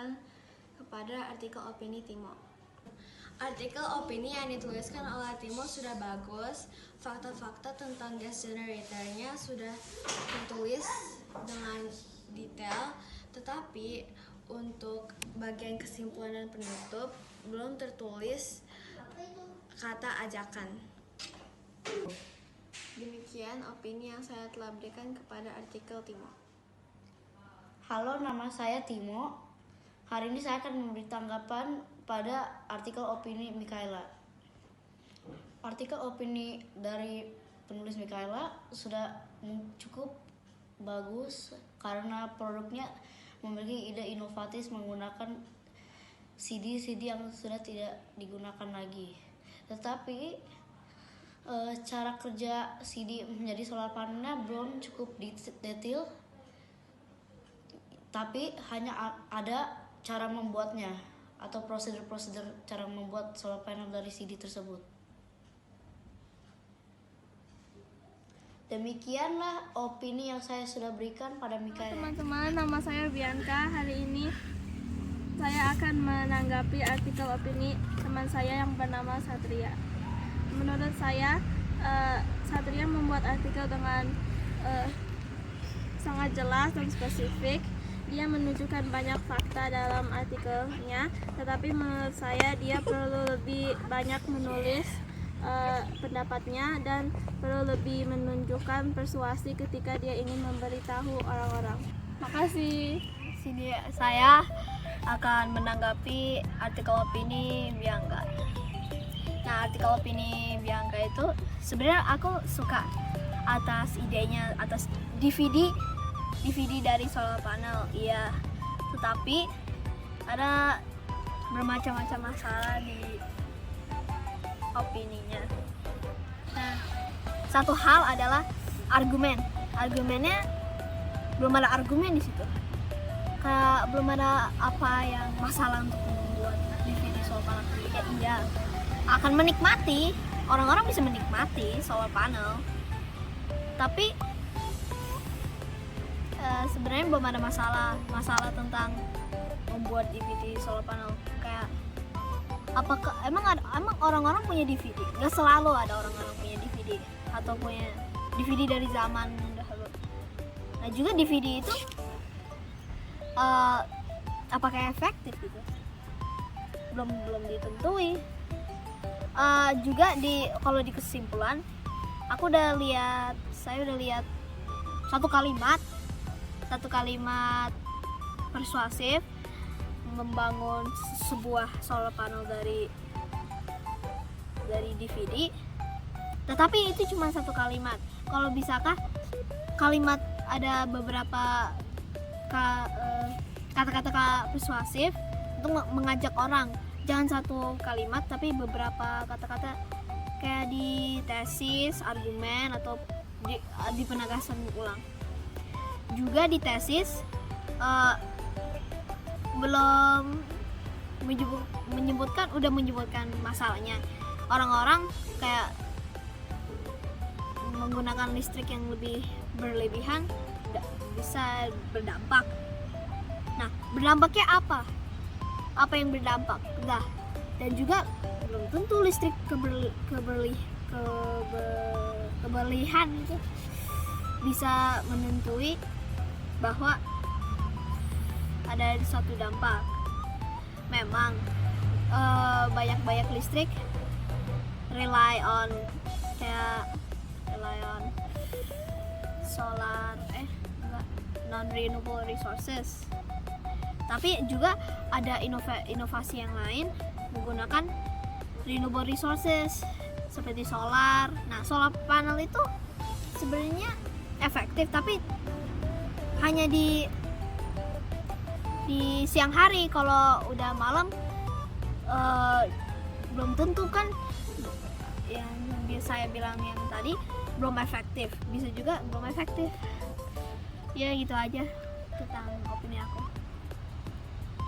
menambahkan kepada artikel opini Timo. Artikel opini yang dituliskan oleh Timo sudah bagus, fakta-fakta tentang gas generatornya sudah tertulis dengan detail, tetapi untuk bagian kesimpulan dan penutup belum tertulis kata ajakan. Demikian opini yang saya telah berikan kepada artikel Timo. Halo, nama saya Timo. Hari ini saya akan memberi tanggapan pada artikel opini Mikaela. Artikel opini dari penulis Mikaela sudah cukup bagus karena produknya memiliki ide inovatif menggunakan CD yang sudah tidak digunakan lagi. Tetapi cara kerja CD menjadi solar panelnya belum cukup detail, tapi hanya ada cara membuatnya atau prosedur cara membuat solar panel dari CD tersebut. Demikianlah opini yang saya sudah berikan pada Mikaela. Teman-teman, nama saya Bianca. Hari ini saya akan menanggapi artikel opini teman saya yang bernama Satria. Menurut saya, Satria membuat artikel dengan sangat jelas dan spesifik. Dia menunjukkan banyak fakta dalam artikelnya, tetapi menurut saya dia perlu lebih banyak menulis pendapatnya dan perlu lebih menunjukkan persuasi ketika dia ingin memberitahu orang-orang. Makasih. Sini saya akan menanggapi artikel opini Bianca. Nah, artikel opini Bianca itu sebenarnya aku suka atas idenya, atas DVD dari solar panel, iya. Tetapi ada bermacam-macam masalah di opininya. Nah, satu hal adalah argumennya belum ada argumen di situ. Kayak belum ada apa yang masalah untuk membuat DVD solar panel. Ya iya, akan menikmati, orang-orang bisa menikmati solar panel, tapi sebenarnya belum ada masalah tentang membuat DVD solar panel. Kayak apakah emang orang-orang punya DVD? Gak selalu ada orang-orang punya DVD atau punya DVD dari zaman dahulu. Nah, juga DVD itu apakah efektif gitu? Belum ditentui. Juga kalau di kesimpulan, saya udah lihat satu kalimat persuasif membangun sebuah solar panel dari DVD. Tetapi itu cuma satu kalimat. Kalau bisakah kalimat ada beberapa kata-kata persuasif untuk mengajak orang, jangan satu kalimat tapi beberapa kata-kata kayak di tesis, argumen, atau di penegasan ulang. Juga di tesis belum menyebutkan masalahnya. Orang-orang kayak menggunakan listrik yang lebih berlebihan bisa berdampak. Nah, berdampaknya apa? Apa yang berdampak? Nah, dan juga belum tentu listrik keberlihan itu bisa menentui bahwa ada suatu dampak. Memang banyak listrik rely on solar non renewable resources. Tapi juga ada inovasi yang lain menggunakan renewable resources seperti solar. Nah, solar panel itu sebenarnya efektif, tapi hanya di siang hari. Kalau udah malam belum tentu kan, yang saya bilang yang tadi belum efektif, bisa juga belum efektif. Ya gitu aja tentang opini aku.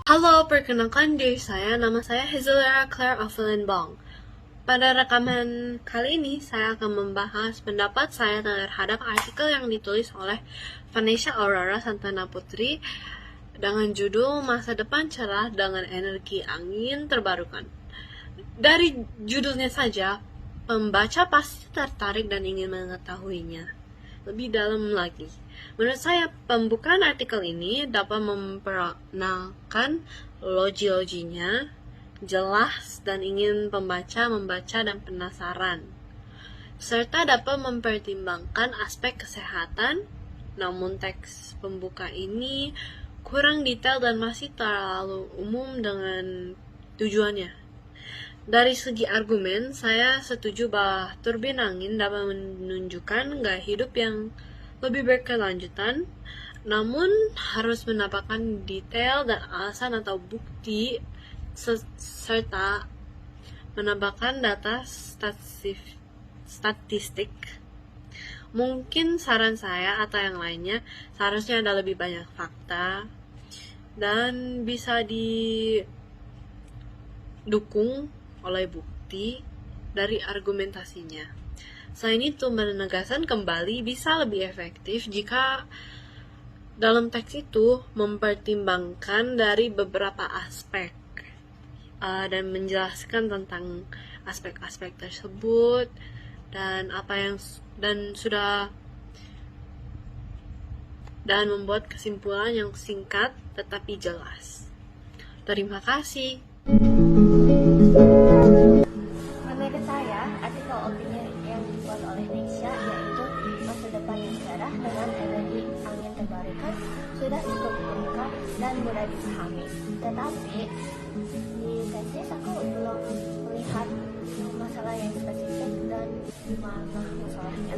Halo, perkenalkan diri saya, nama saya Hazelera Claire Evelyn Bong. Pada rekaman kali ini, saya akan membahas pendapat saya terhadap artikel yang ditulis oleh Vanessa Aurora Santana Putri dengan judul Masa Depan Cerah dengan Energi Angin Terbarukan. Dari judulnya saja, pembaca pasti tertarik dan ingin mengetahuinya lebih dalam lagi. Menurut saya, pembukaan artikel ini dapat memperkenalkan logi-loginya, jelas dan ingin pembaca membaca dan penasaran, serta dapat mempertimbangkan aspek kesehatan. Namun teks pembuka ini kurang detail dan masih terlalu umum dengan tujuannya. Dari segi argumen, saya setuju bahwa turbin angin dapat menunjukkan gaya hidup yang lebih berkelanjutan, namun harus menambahkan detail dan alasan atau bukti serta menambahkan data statistik. Mungkin saran saya atau yang lainnya seharusnya ada lebih banyak fakta dan bisa didukung oleh bukti dari argumentasinya. Selain itu, menegaskan kembali bisa lebih efektif jika dalam teks itu mempertimbangkan dari beberapa aspek dan menjelaskan tentang aspek-aspek tersebut dan dan membuat kesimpulan yang singkat tetapi jelas. Terima kasih. Menurut saya, artikel opini yang dibuat oleh Nisha yaitu Masa Depan yang Cerah dengan Energi Angin Terbarukan sudah cukup lengkap dan mudah dipahami. Tetapi di tesis aku belum melihat masalah yang spesifik dan mana masalahnya.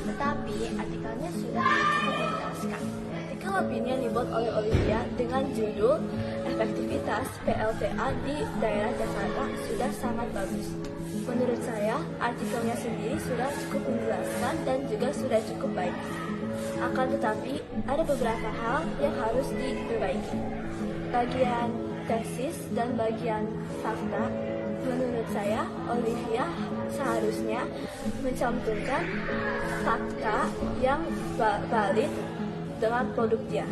Tetapi artikelnya sudah cukup menjelaskan. Artikel opini yang dibuat oleh Olivia dengan judul Efektivitas PLTA di Daerah Jakarta sudah sangat bagus. Menurut saya, artikelnya sendiri sudah cukup menjelaskan dan juga sudah cukup baik. Akan tetapi, ada beberapa hal yang harus diperbaiki. Bagian tesis dan bagian fakta, menurut saya, Olivia seharusnya mencantumkan fakta yang valid dengan produk dia.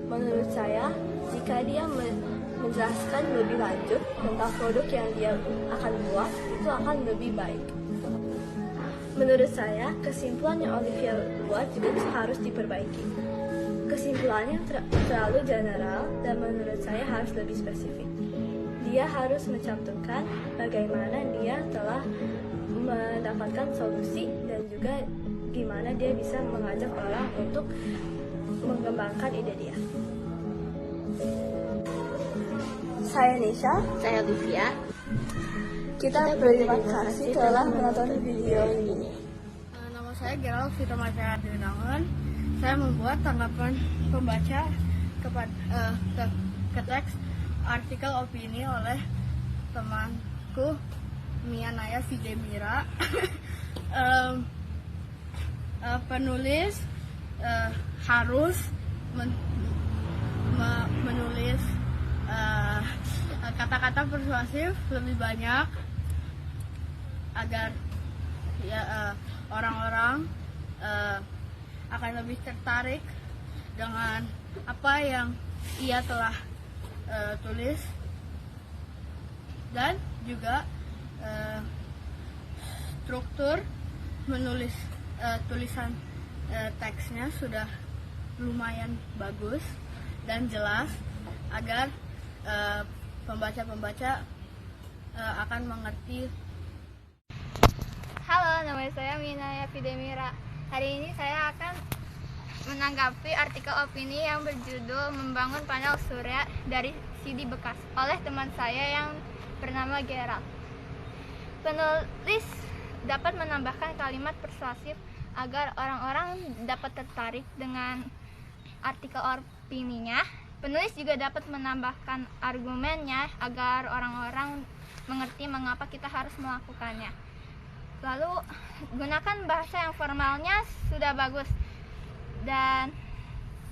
Menurut saya, jika dia menjelaskan lebih lanjut tentang produk yang dia akan buat, itu akan lebih baik. Menurut saya, kesimpulan yang Olivia buat juga harus diperbaiki. Kesimpulannya terlalu general dan menurut saya harus lebih spesifik. Dia harus mencantumkan bagaimana dia telah mendapatkan solusi dan juga gimana dia bisa mengajak orang untuk mengembangkan ide dia. Saya Nisha. Saya Olivia. Kita berterima kasih telah menonton video ini. Nama saya Gerald Fitra Masyarakat Unangan. Saya membuat tanggapan pembaca ke teks artikel opini oleh temanku Mia Naya Videmira. Penulis harus menulis kata-kata persuasif lebih banyak agar orang-orang akan lebih tertarik dengan apa yang ia telah tulis, dan juga struktur menulis tulisan teksnya sudah lumayan bagus dan jelas agar pembaca-pembaca akan mengerti. Halo, nama saya Minaya Videmira. Hari ini saya akan menanggapi artikel opini yang berjudul Membangun Panel Surya dari CD Bekas oleh teman saya yang bernama Gerald. Penulis dapat menambahkan kalimat persuasif agar orang-orang dapat tertarik dengan artikel opininya. Penulis juga dapat menambahkan argumennya agar orang-orang mengerti mengapa kita harus melakukannya. Lalu gunakan bahasa yang formalnya sudah bagus dan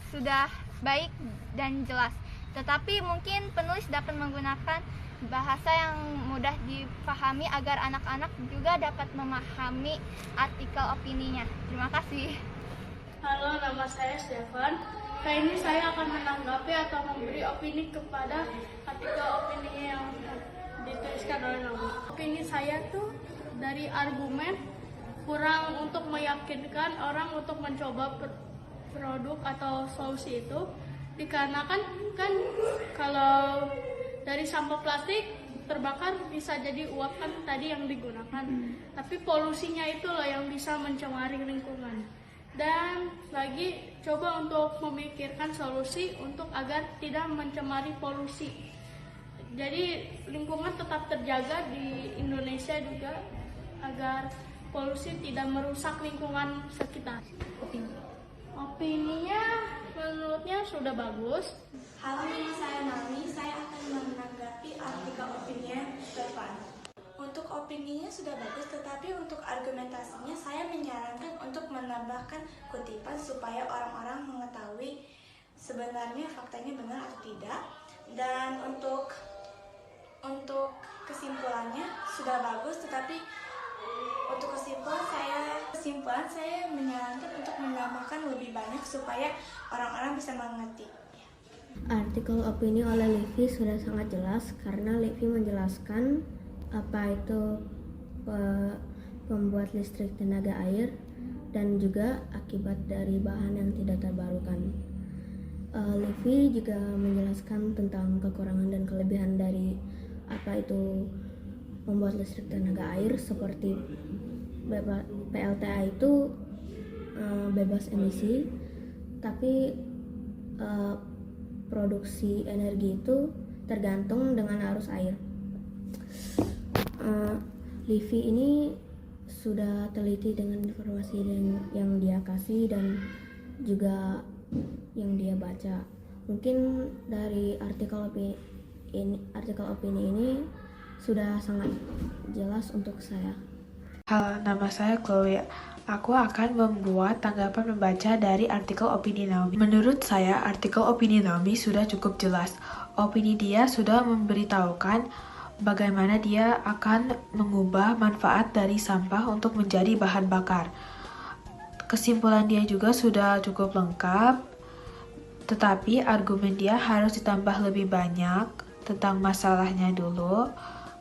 sudah baik dan jelas. Tetapi mungkin penulis dapat menggunakan bahasa yang mudah dipahami agar anak-anak juga dapat memahami artikel opininya. Terima kasih. Halo, nama saya Stefan. Kali ini saya akan menanggapi atau memberi opini kepada artikel opini yang dituliskan oleh Naomi. Opini saya tuh dari argumen kurang untuk meyakinkan orang untuk mencoba produk atau solusi itu, dikarenakan kan kalau dari sampah plastik terbakar bisa jadi uap kan tadi yang digunakan, tapi polusinya itu loh yang bisa mencemari lingkungan. Dan lagi coba untuk memikirkan solusi untuk agar tidak mencemari polusi, jadi lingkungan tetap terjaga di Indonesia juga agar polusi tidak merusak lingkungan sekitar. Opininya menurutnya sudah bagus. Halo, nama saya Naomi. Saya akan menanggapi artikel opininya Stefan. Untuk opininya sudah bagus, tetapi untuk argumentasinya saya menyarankan untuk menambahkan kutipan supaya orang-orang mengetahui sebenarnya faktanya benar atau tidak. Dan untuk kesimpulannya sudah bagus, tetapi untuk kesimpulan saya menyarankan untuk menambahkan lebih banyak supaya orang-orang bisa mengerti. Artikel opini oleh Levi sudah sangat jelas karena Levi menjelaskan apa itu pembuat listrik tenaga air dan juga akibat dari bahan yang tidak terbarukan. Levi juga menjelaskan tentang kekurangan dan kelebihan dari apa itu pembuat listrik tenaga air, seperti PLTA itu bebas emisi, tapi produksi energi itu tergantung dengan arus air. Levi ini sudah teliti dengan informasi yang dia kasih dan juga yang dia baca. Mungkin dari artikel opini ini sudah sangat jelas untuk saya. Halo, nama saya Chloe. Aku akan membuat tanggapan membaca dari artikel opini Naomi. Menurut saya, artikel opini Naomi sudah cukup jelas. Opini dia sudah memberitahukan bagaimana dia akan mengubah manfaat dari sampah untuk menjadi bahan bakar. Kesimpulan dia juga sudah cukup lengkap, tetapi argumen dia harus ditambah lebih banyak tentang masalahnya dulu.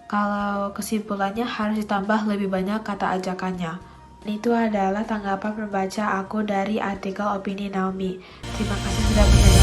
Kalau kesimpulannya harus ditambah lebih banyak kata ajakannya. Itu adalah tanggapan membaca aku dari artikel opini Naomi. Terima kasih sudah mendengar.